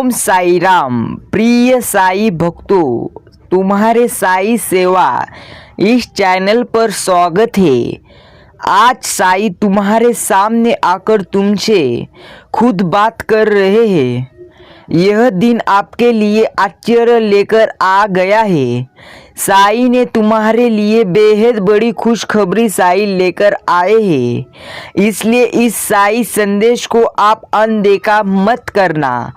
ओम साई राम। प्रिय साई भक्तों, तुम्हारे साई सेवा इस चैनल पर स्वागत है। आज साई तुम्हारे सामने आकर तुमसे खुद बात कर रहे हैं। यह दिन आपके लिए आश्चर्य लेकर आ गया है। साई ने तुम्हारे लिए बेहद बड़ी खुशखबरी साई लेकर आए हैं। इसलिए इस साई संदेश को आप अनदेखा मत करना।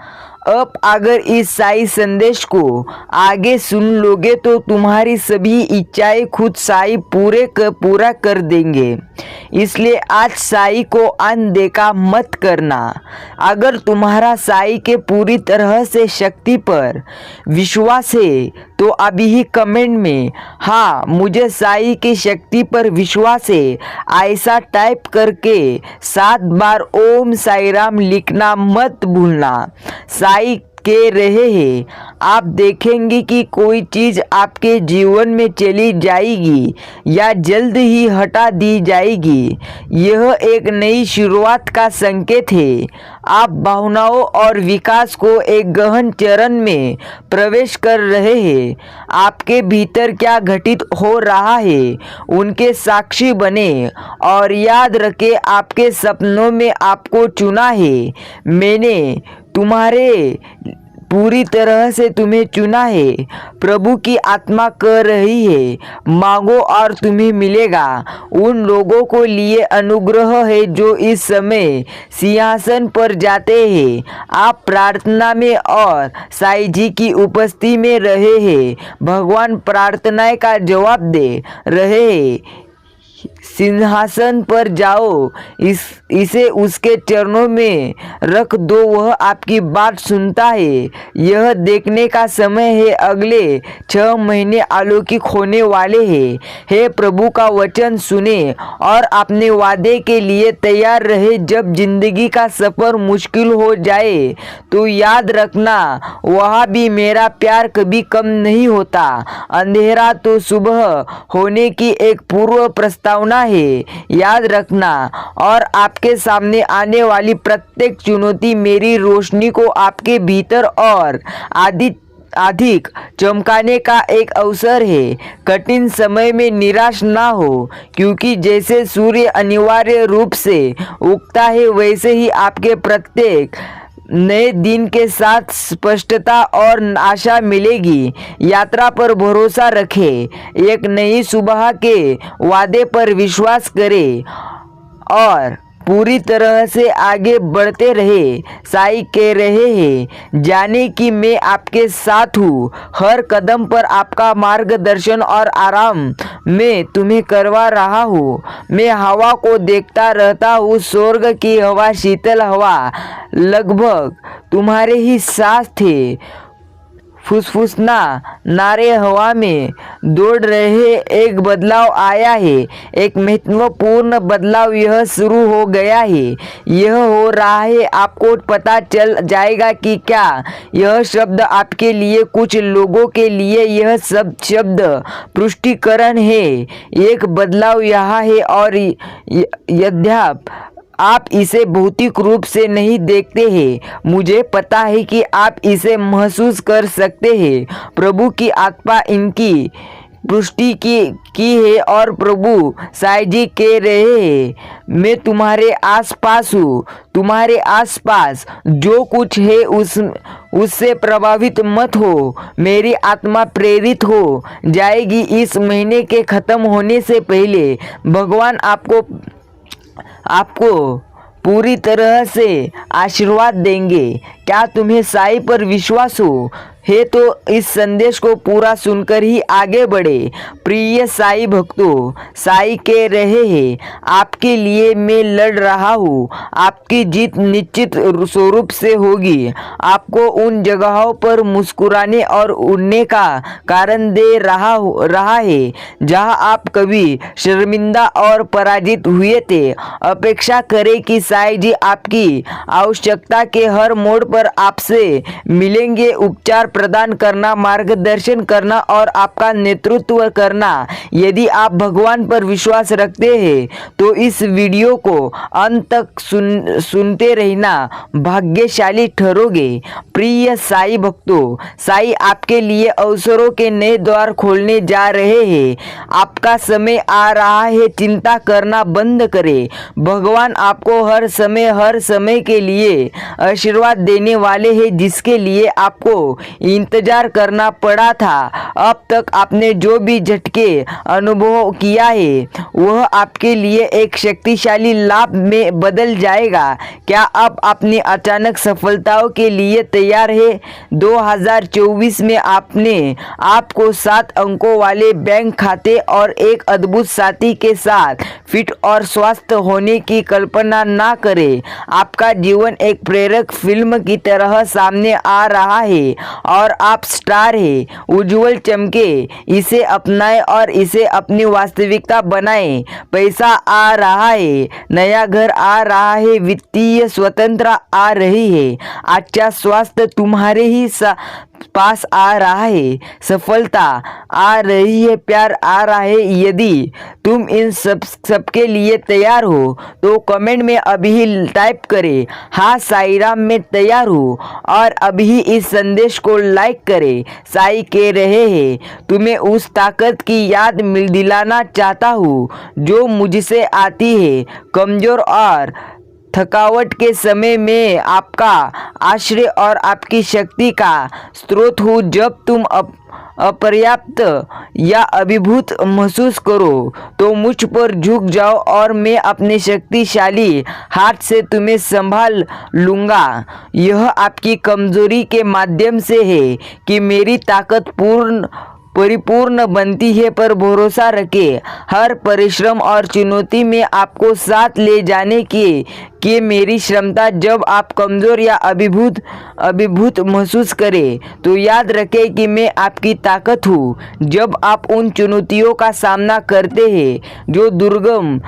अब अगर इस साई संदेश को आगे सुन लोगे तो तुम्हारी सभी इच्छाएं खुद साई पूरा कर देंगे। इसलिए आज साई को अनदेखा मत करना। अगर तुम्हारा साई के पूरी तरह से शक्ति पर विश्वास है तो अभी ही कमेंट में हाँ मुझे साई की शक्ति पर विश्वास है ऐसा टाइप करके 7 बार ओम साई राम लिखना मत भूलना। साई कह रहे हैं आप देखेंगे कि कोई चीज़ आपके जीवन में चली जाएगी या जल्द ही हटा दी जाएगी। यह एक नई शुरुआत का संकेत है। आप भावनाओं और विकास को एक गहन चरण में प्रवेश कर रहे हैं। आपके भीतर क्या घटित हो रहा है उनके साक्षी बने और याद रखें आपके सपनों में आपको चुना है। मैंने तुम्हारे पूरी तरह से तुम्हें चुना है। प्रभु की आत्मा कह रही है मांगो और तुम्हें मिलेगा। उन लोगों को लिए अनुग्रह है जो इस समय सिंहासन पर जाते हैं। आप प्रार्थना में और साई जी की उपस्थिति में रहे हैं। भगवान प्रार्थनाएं का जवाब दे रहे हैं। सिंहासन पर जाओ, इसे उसके चरणों में रख दो, वह आपकी बात सुनता है। यह देखने का समय है अगले 6 महीने अलौकिक होने वाले हैं। हे प्रभु का वचन सुने और अपने वादे के लिए तैयार रहे। जब जिंदगी का सफ़र मुश्किल हो जाए तो याद रखना वहाँ भी मेरा प्यार कभी कम नहीं होता। अंधेरा तो सुबह होने की एक पूर्व प्रस्तावना है, याद रखना। और आपके सामने आने वाली प्रत्येक चुनौती मेरी रोशनी को आपके भीतर और अधिक चमकाने का एक अवसर है। कठिन समय में निराश ना हो, क्योंकि जैसे सूर्य अनिवार्य रूप से उगता है वैसे ही आपके प्रत्येक नए दिन के साथ स्पष्टता और आशा मिलेगी। यात्रा पर भरोसा रखें, एक नई सुबह के वादे पर विश्वास करें और पूरी तरह से आगे बढ़ते रहे। साई कह रहे हैं जाने कि मैं आपके साथ हूँ। हर कदम पर आपका मार्गदर्शन और आराम मैं तुम्हें करवा रहा हूँ। मैं हवा को देखता रहता हूँ, स्वर्ग की हवा, शीतल हवा लगभग तुम्हारे ही साथ थे। फुसफुसना नारे हवा में दौड़ रहे। एक बदलाव आया है, एक महत्वपूर्ण बदलाव यह शुरू हो गया है। यह हो रहा है, आपको पता चल जाएगा कि क्या यह शब्द आपके लिए, कुछ लोगों के लिए यह सब शब्द पुष्टिकरण है। एक बदलाव यहाँ है और यद्यपि आप इसे भौतिक रूप से नहीं देखते हैं, मुझे पता है कि आप इसे महसूस कर सकते हैं। प्रभु की आत्मा इनकी पुष्टि की है और प्रभु साई जी कह रहे हैं मैं तुम्हारे आसपास हूँ। तुम्हारे आसपास जो कुछ है उससे प्रभावित मत हो। मेरी आत्मा प्रेरित हो जाएगी। इस महीने के ख़त्म होने से पहले भगवान आपको पूरी तरह से आशीर्वाद देंगे। क्या तुम्हें साई पर विश्वास है तो इस संदेश को पूरा सुनकर ही आगे बढ़े। प्रिय साई भक्तों, साई कह रहे हैं आपके लिए मैं लड़ रहा हूँ। आपकी जीत निश्चित स्वरूप से होगी। आपको उन जगहों पर मुस्कुराने और उड़ने का कारण दे रहा है जहाँ आप कभी शर्मिंदा और पराजित हुए थे। अपेक्षा करें कि साई जी आपकी आवश्यकता के हर मोड़ पर आपसे मिलेंगे। उपचार प्रदान करना, मार्गदर्शन करना और आपका नेतृत्व करना। यदि आप भगवान पर विश्वास रखते हैं तो इस वीडियो को अंत तक सुनते रहना, भाग्यशाली ठहरोगे। प्रिय साईं भक्तों, साईं आपके लिए अवसरों के नए द्वार खोलने जा रहे हैं। आपका समय आ रहा है, चिंता करना बंद करें। भगवान आपको हर समय के लिए आशीर्वाद देने वाले हैं, जिसके लिए आपको इंतजार करना पड़ा था। अब तक आपने जो भी झटके अनुभव किया है वह आपके लिए एक शक्तिशाली लाभ में बदल जाएगा। क्या आप अपनी अचानक सफलताओं के लिए तैयार है? 2024 में आपको 7 अंकों वाले बैंक खाते और एक अद्भुत साथी के साथ फिट और स्वस्थ होने की कल्पना ना करें। आपका जीवन एक प्रेरक फिल्म की तरह सामने आ रहा है और आप स्टार हैं। उज्जवल चमके, इसे अपनाएं और इसे अपनी वास्तविकता बनाएं। पैसा आ रहा है, नया घर आ रहा है, वित्तीय स्वतंत्रता आ रही है। अच्छा स्वास्थ्य तुम्हारे ही पास आ रहा है, सफलता आ रही है, प्यार आ रहा है। यदि तुम इन सबके लिए तैयार हो तो कमेंट में अभी टाइप करें, हाँ साईं राम मैं तैयार हूँ, और अभी इस संदेश को लाइक करें। साईं कह रहे हैं, तुम्हें उस ताकत की याद दिलाना चाहता हूँ जो मुझसे आती है। कमजोर और थकावट के समय में आपका आश्रय और आपकी शक्ति का स्रोत हूँ। जब तुम अपर्याप्त या अभिभूत महसूस करो तो मुझ पर झुक जाओ और मैं अपने शक्तिशाली हाथ से तुम्हें संभाल लूँगा। यह आपकी कमजोरी के माध्यम से है कि मेरी ताकत परिपूर्ण बनती है, पर भरोसा रखें। हर परिश्रम और चुनौती में आपको साथ ले जाने की मेरी क्षमता। जब आप कमज़ोर या अभिभूत महसूस करें तो याद रखें कि मैं आपकी ताकत हूँ। जब आप उन चुनौतियों का सामना करते हैं जो दुर्गम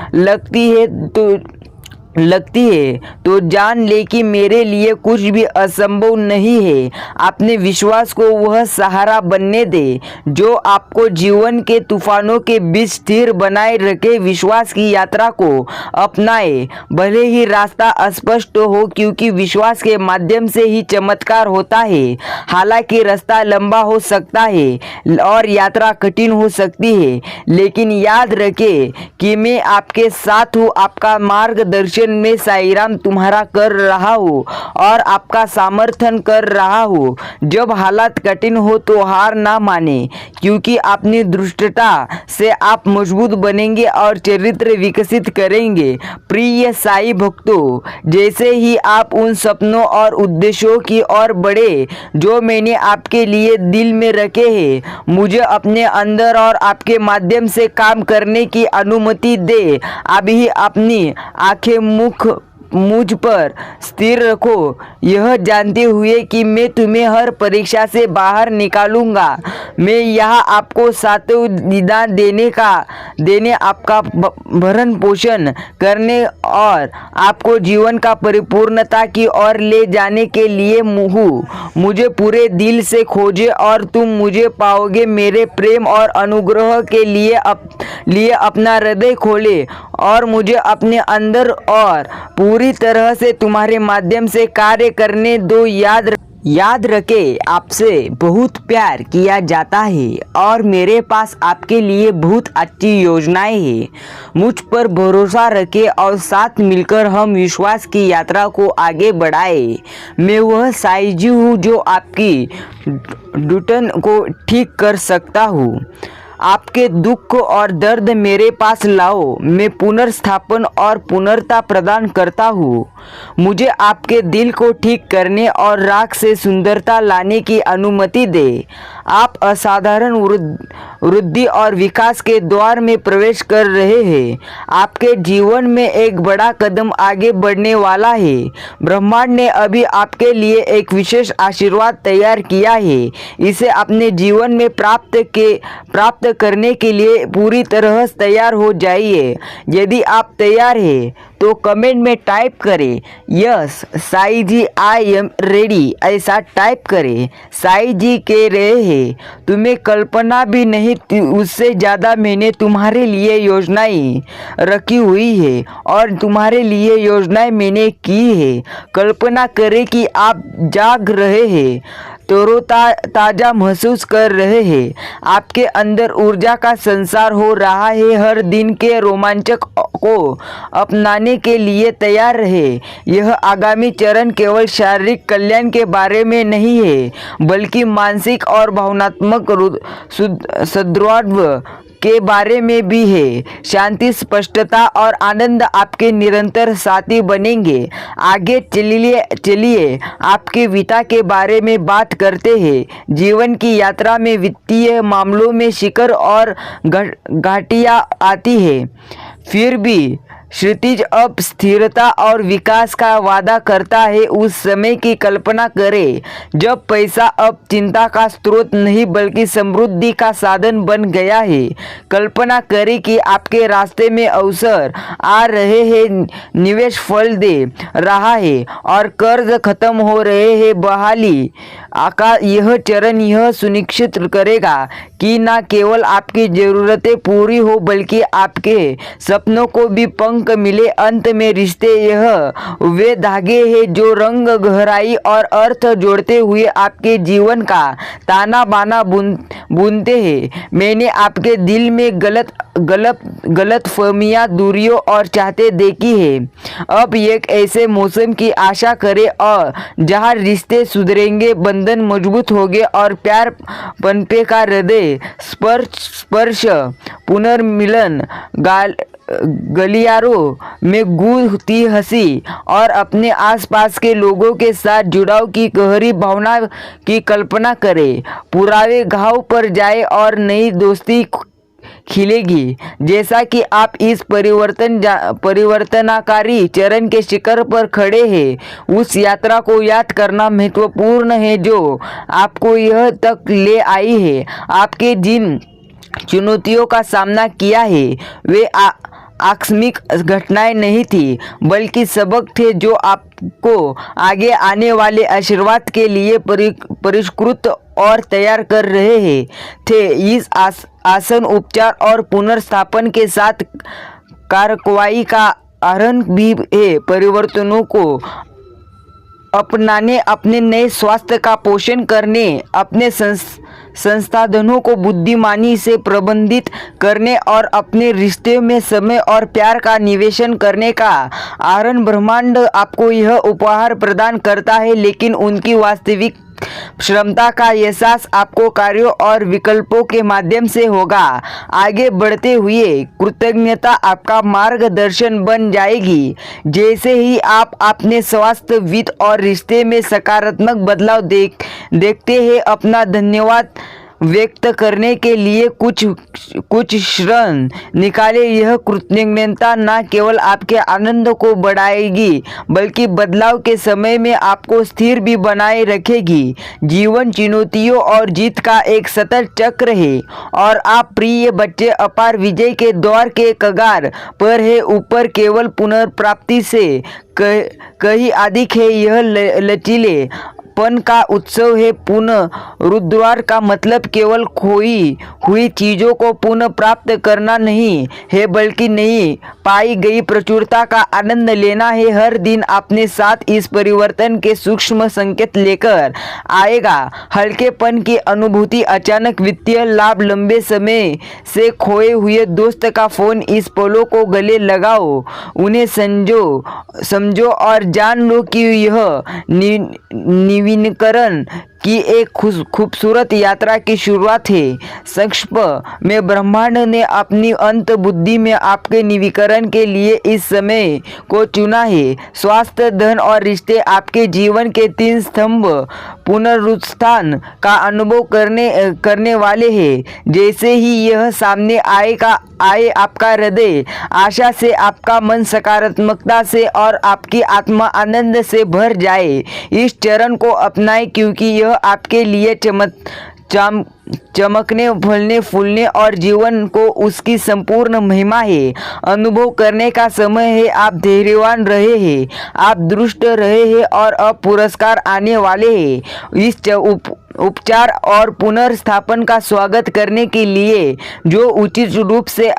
लगती है तो जान ले कि मेरे लिए कुछ भी असंभव नहीं है। अपने विश्वास को वह सहारा बनने दे जो आपको जीवन के तूफानों के बीच स्थिर बनाए रखे। विश्वास की यात्रा को अपनाए, भले ही रास्ता अस्पष्ट हो, क्योंकि विश्वास के माध्यम से ही चमत्कार होता है। हालांकि रास्ता लंबा हो सकता है और यात्रा कठिन हो सकती है, लेकिन याद रखें कि मैं आपके साथ हूँ। आपका मार्गदर्शन में साईं राम तुम्हारा कर रहा हूँ और आपका समर्थन कर रहा हूँ। जब हालात कठिन हो तो हार ना माने, क्योंकि अपनी दृढ़ता से आप मजबूत बनेंगे और चरित्र विकसित करेंगे। प्रिय साईं भक्तों, जैसे ही आप उन सपनों और उद्देश्यों की ओर बढ़े जो मैंने आपके लिए दिल में रखे हैं, मुझे अपने अंदर और आपके माध्यम से काम करने की अनुमति दे। अभी अपनी आंखें मुझ पर स्थिर रखो, यह जानते हुए कि मैं तुम्हें हर परीक्षा से बाहर निकालूंगा। मैं यहाँ आपको सातों निदान देने आपका भरण पोषण करने और आपको जीवन का परिपूर्णता की ओर ले जाने के लिए हूँ। मुझे पूरे दिल से खोजे और तुम मुझे पाओगे। मेरे प्रेम और अनुग्रह के लिए अपना हृदय खोले और मुझे अपने अंदर और पूरी तरह से तुम्हारे माध्यम से कार्य करने दो। याद रखें, आपसे बहुत प्यार किया जाता है और मेरे पास आपके लिए बहुत अच्छी योजनाएं हैं। मुझ पर भरोसा रखें और साथ मिलकर हम विश्वास की यात्रा को आगे बढ़ाएं। मैं वह साईं जी हूँ जो आपकी घुटन को ठीक कर सकता हूँ। आपके दुख और दर्द मेरे पास लाओ, मैं पुनर्स्थापन और पुनर्ता प्रदान करता हूँ। मुझे आपके दिल को ठीक करने और राख से सुंदरता लाने की अनुमति दे। आप असाधारण वृद्धि और विकास के द्वार में प्रवेश कर रहे हैं। आपके जीवन में एक बड़ा कदम आगे बढ़ने वाला है। ब्रह्मांड ने अभी आपके लिए एक विशेष आशीर्वाद तैयार किया है। इसे अपने जीवन में प्राप्त करने के लिए पूरी तरह तैयार हो जाइए। यदि आप तैयार हैं तो कमेंट में टाइप करें yes Sai ji I am ready, ऐसा टाइप करें। साई जी कह रहे हैं तुम्हें कल्पना भी नहीं उससे ज़्यादा मैंने तुम्हारे लिए योजनाएं रखी हुई है और तुम्हारे लिए योजनाएं मैंने की है। कल्पना करें कि आप जाग रहे हैं, ताज़ा महसूस कर रहे हैं, आपके अंदर ऊर्जा का संचार हो रहा है। हर दिन के रोमांचक को अपनाने के लिए तैयार रहे। यह आगामी चरण केवल शारीरिक कल्याण के बारे में नहीं है बल्कि मानसिक और भावनात्मक सद्भाव के बारे में भी है। शांति, स्पष्टता और आनंद आपके निरंतर साथी बनेंगे। आगे चलिए आपके विता के बारे में बात करते हैं। जीवन की यात्रा में वित्तीय मामलों में शिखर और घाटियाँ आती है, फिर भी क्षितिज अब स्थिरता और विकास का वादा करता है। उस समय की कल्पना करें जब पैसा अब चिंता का स्रोत नहीं बल्कि समृद्धि का साधन बन गया है। कल्पना करें कि आपके रास्ते में अवसर आ रहे हैं, निवेश फल दे रहा है और कर्ज खत्म हो रहे हैं। बहाली का यह चरण यह सुनिश्चित करेगा कि न केवल आपकी ज़रूरतें पूरी हो बल्कि आपके सपनों को भी पंख मिले। अंत में रिश्ते यह वे धागे हैं जो रंग, गहराई और अर्थ जोड़ते हुए आपके जीवन का ताना बाना बुनते हैं। मैंने आपके दिल में गलत फहमियाँ, दूरियों और चाहते देखी है। अब एक ऐसे मौसम की आशा करें और जहाँ रिश्ते सुधरेंगे, बंधन मजबूत होंगे और प्यार पनपेगा। हृदय स्पर्श, पुनर्मिलन, गलियारों में गूंजती हंसी और अपने आसपास के लोगों के साथ जुड़ाव की गहरी भावना की कल्पना करें। पुराने घाव पर जाए और नई दोस्ती खिलेगी। जैसा कि आप इस परिवर्तनकारी चरण के शिखर पर खड़े हैं, उस यात्रा को याद करना महत्वपूर्ण है जो आपको यह तक ले आई है। आपके जिन चुनौतियों का सामना किया है वे आकस्मिक घटनाएं नहीं थी बल्कि सबक थे जो आपको आगे आने वाले आशीर्वाद के लिए परिष्कृत और तैयार कर रहे थे। इस आसन, उपचार और पुनर्स्थापन के साथ कार्रवाई का आरंभ भी है। परिवर्तनों को अपनाने, अपने नए स्वास्थ्य का पोषण करने, अपने संसाधनों को बुद्धिमानी से प्रबंधित करने और अपने रिश्ते में समय और प्यार का निवेशन करने का आनंद ब्रह्मांड आपको यह उपहार प्रदान करता है, लेकिन उनकी वास्तविक क्षमता का एहसास आपको कार्यों और विकल्पों के माध्यम से होगा। आगे बढ़ते हुए कृतज्ञता आपका मार्गदर्शन बन जाएगी। जैसे ही आप अपने स्वास्थ्य, वित्त और रिश्ते में सकारात्मक बदलाव देखते हैं, अपना धन्यवाद व्यक्त करने के लिए कुछ क्षण निकाले। यह कृतज्ञता न केवल आपके आनंद को बढ़ाएगी बल्कि बदलाव के समय में आपको स्थिर भी बनाए रखेगी। जीवन चुनौतियों और जीत का एक सतत चक्र है और आप प्रिय बच्चे अपार विजय के द्वार के कगार पर है। ऊपर केवल पुनर्प्राप्ति से कहीं अधिक है। यह लचीले पन का उत्सव है। पुनरुद्धार का मतलब केवल खोई हुई चीज़ों को पुनः प्राप्त करना नहीं है बल्कि नई पाई गई प्रचुरता का आनंद लेना है। हर दिन अपने साथ इस परिवर्तन के सूक्ष्म संकेत लेकर आएगा। हल्केपन की अनुभूति, अचानक वित्तीय लाभ, लंबे समय से खोए हुए दोस्त का फोन। इस पलों को गले लगाओ, उन्हें समझो और जान लो कि यह नवीनीकरण की एक खूबसूरत यात्रा की शुरुआत है। संक्षेप में ब्रह्मांड ने अपनी अंत बुद्धि में आपके नवीनीकरण के लिए इस समय को चुना है। स्वास्थ्य, धन और रिश्ते आपके जीवन के 3 स्तंभ पुनरुत्थान का अनुभव करने वाले हैं। जैसे ही यह सामने आए आपका हृदय आशा से, आपका मन सकारात्मकता से और आपकी आत्मा आनंद से भर जाए। इस चरण को अपनाएं क्योंकि यह आपके लिए चमकने फलने फूलने और जीवन को उसकी संपूर्ण महिमा है अनुभव करने का समय है। आप धैर्यवान रहे हैं, आप दुष्ट रहे हैं और अब पुरस्कार आने वाले हैं। इस उपचार और पुनर्स्थापन का स्वागत करने के लिए जो उचित रूप से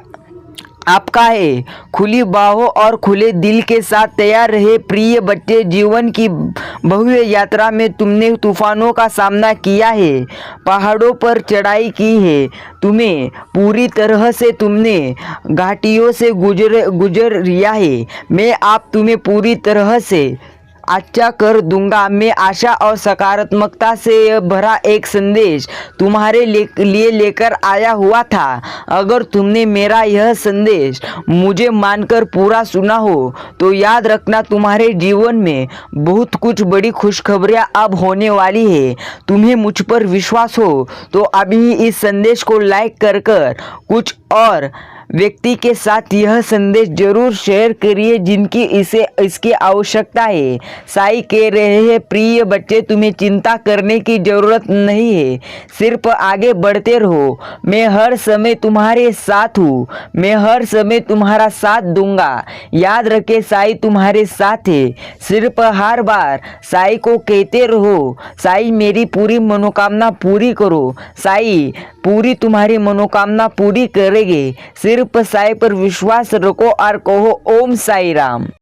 आपका है, खुली बाहों और खुले दिल के साथ तैयार रहे। प्रिय बच्चे, जीवन की भव्य यात्रा में तुमने तूफानों का सामना किया है, पहाड़ों पर चढ़ाई की है, तुम्हें पूरी तरह से तुमने घाटियों से गुजर लिया है। मैं आप तुम्हें पूरी तरह से अच्छा कर दूंगा। मैं आशा और सकारात्मकता से भरा एक संदेश तुम्हारे लिए लेकर आया हुआ था। अगर तुमने मेरा यह संदेश मुझे मानकर पूरा सुना हो तो याद रखना, तुम्हारे जीवन में बहुत कुछ बड़ी खुशखबरियां अब होने वाली है। तुम्हें मुझ पर विश्वास हो तो अभी इस संदेश को लाइक कर कुछ और व्यक्ति के साथ यह संदेश जरूर शेयर करिए जिनकी इसकी आवश्यकता है। साई कह रहे हैं, प्रिय बच्चे, तुम्हें चिंता करने की जरूरत नहीं है, सिर्फ आगे बढ़ते रहो। मैं हर समय तुम्हारे साथ हूँ, मैं हर समय तुम्हारा साथ दूंगा। याद रखे, साई तुम्हारे साथ है। सिर्फ हर बार साई को कहते रहो, साई मेरी पूरी मनोकामना पूरी करो। साई पूरी तुम्हारी मनोकामना पूरी करेंगे। सिर्फ साई पर विश्वास रखो और कहो ओम साई राम।